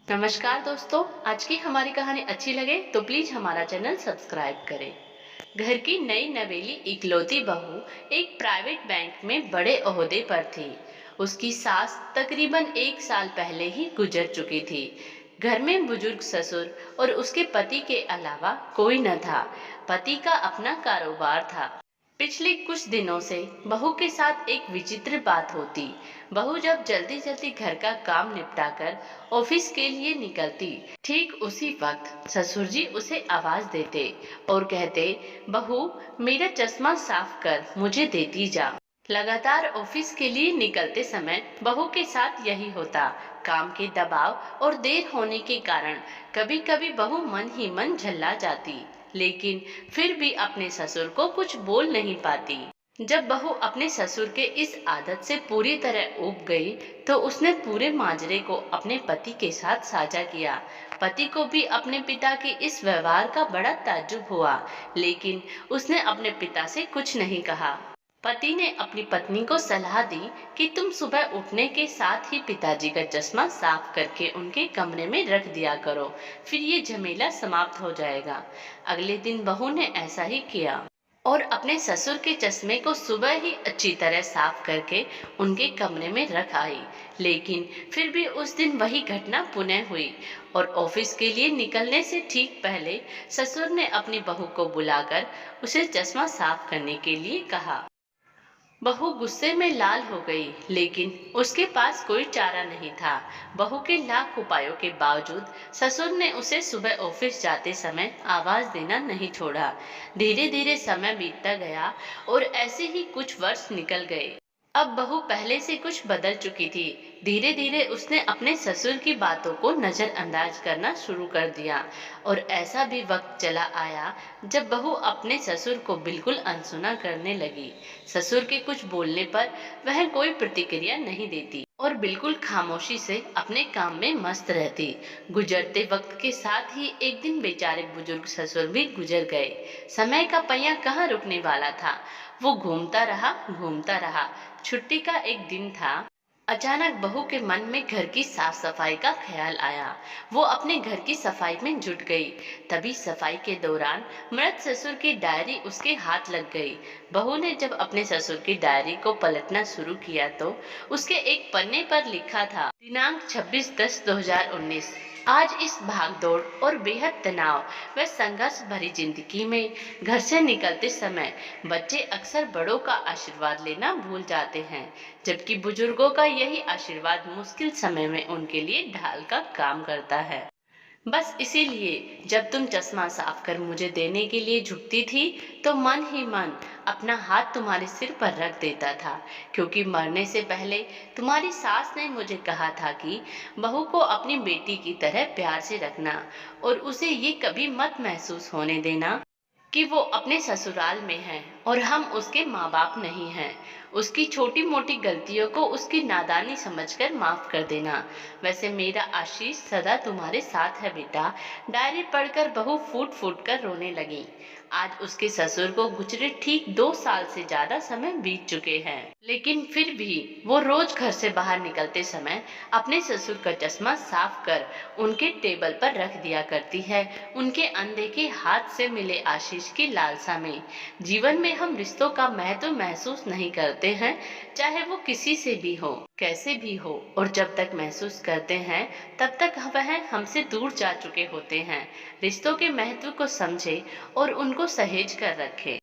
नमस्कार दोस्तों, आज की हमारी कहानी अच्छी लगे तो प्लीज हमारा चैनल सब्सक्राइब करें। घर की नई नवेली इकलौती बहू एक प्राइवेट बैंक में बड़े ओहदे पर थी। उसकी सास तकरीबन 1 साल पहले ही गुजर चुकी थी। घर में बुजुर्ग ससुर और उसके पति के अलावा कोई न था। पति का अपना कारोबार था। पिछले कुछ दिनों से बहू के साथ एक विचित्र बात होती। बहू जब जल्दी जल्दी घर का काम निपटाकर ऑफिस के लिए निकलती, ठीक उसी वक्त ससुर जी उसे आवाज देते और कहते, बहू मेरा चश्मा साफ कर मुझे देती जा। लगातार ऑफिस के लिए निकलते समय बहू के साथ यही होता। काम के दबाव और देर होने के कारण कभी कभी बहू मन ही मन झल्ला जाती, लेकिन फिर भी अपने ससुर को कुछ बोल नहीं पाती। जब बहू अपने ससुर के इस आदत से पूरी तरह ऊब गई तो उसने पूरे माजरे को अपने पति के साथ साझा किया। पति को भी अपने पिता के इस व्यवहार का बड़ा ताज्जुब हुआ, लेकिन उसने अपने पिता से कुछ नहीं कहा। पति ने अपनी पत्नी को सलाह दी कि तुम सुबह उठने के साथ ही पिताजी का चश्मा साफ करके उनके कमरे में रख दिया करो, फिर ये झमेला समाप्त हो जाएगा। अगले दिन बहू ने ऐसा ही किया और अपने ससुर के चश्मे को सुबह ही अच्छी तरह साफ करके उनके कमरे में रख आई। लेकिन फिर भी उस दिन वही घटना पुनः हुई और ऑफिस के लिए निकलने से ठीक पहले ससुर ने अपनी बहू को बुलाकर उसे चश्मा साफ करने के लिए कहा। बहू गुस्से में लाल हो गई, लेकिन उसके पास कोई चारा नहीं था। बहू के लाख उपायों के बावजूद ससुर ने उसे सुबह ऑफिस जाते समय आवाज देना नहीं छोड़ा। धीरे धीरे समय बीतता गया और ऐसे ही कुछ वर्ष निकल गए। अब बहू पहले से कुछ बदल चुकी थी। धीरे धीरे उसने अपने ससुर की बातों को नजरअंदाज करना शुरू कर दिया और ऐसा भी वक्त चला आया जब बहू अपने ससुर को बिल्कुल अनसुना करने लगी। ससुर के कुछ बोलने पर वह कोई प्रतिक्रिया नहीं देती और बिल्कुल खामोशी से अपने काम में मस्त रहती। गुजरते वक्त के साथ ही एक दिन बेचारे बुजुर्ग ससुर भी गुजर गए। समय का पहिया कहाँ रुकने वाला था, वो घूमता रहा। छुट्टी का एक दिन था। अचानक बहू के मन में घर की साफ सफाई का ख्याल आया। वो अपने घर की सफाई में जुट गई। तभी सफाई के दौरान मृत ससुर की डायरी उसके हाथ लग गई। बहू ने जब अपने ससुर की डायरी को पलटना शुरू किया तो उसके एक पन्ने पर लिखा था, दिनांक 26/10/2019। आज इस भागदौड़ और बेहद तनाव व संघर्ष भरी जिंदगी में घर से निकलते समय बच्चे अक्सर बड़ों का आशीर्वाद लेना भूल जाते हैं, जबकि बुजुर्गों का यही आशीर्वाद मुश्किल समय में उनके लिए ढाल का काम करता है। बस इसीलिए जब तुम चश्मा साफ कर मुझे देने के लिए झुकती थी तो मन ही मन अपना हाथ तुम्हारे सिर पर रख देता था, क्योंकि मरने से पहले तुम्हारी सास ने मुझे कहा था कि बहू को अपनी बेटी की तरह प्यार से रखना और उसे ये कभी मत महसूस होने देना कि वो अपने ससुराल में है और हम उसके माँ बाप नहीं हैं। उसकी छोटी मोटी गलतियों को उसकी नादानी समझकर माफ कर देना। वैसे मेरा आशीष सदा तुम्हारे साथ है बेटा। डायरी पढ़कर बहू फूट फूट कर रोने लगी। आज उसके ससुर को गुजरे ठीक 2 साल से ज्यादा समय बीत चुके हैं, लेकिन फिर भी वो रोज घर से बाहर निकलते समय अपने ससुर का चश्मा साफ कर उनके टेबल पर रख दिया करती है, उनके अनदेखे हाथ से मिले आशीष की लालसा में। जीवन में हम रिश्तों का महत्व महसूस नहीं करते हैं, चाहे वो किसी से भी हो, कैसे भी हो, और जब तक महसूस करते हैं तब तक वह हमसे दूर जा चुके होते हैं। रिश्तों के महत्व को समझे और उनको सहेज कर रखें।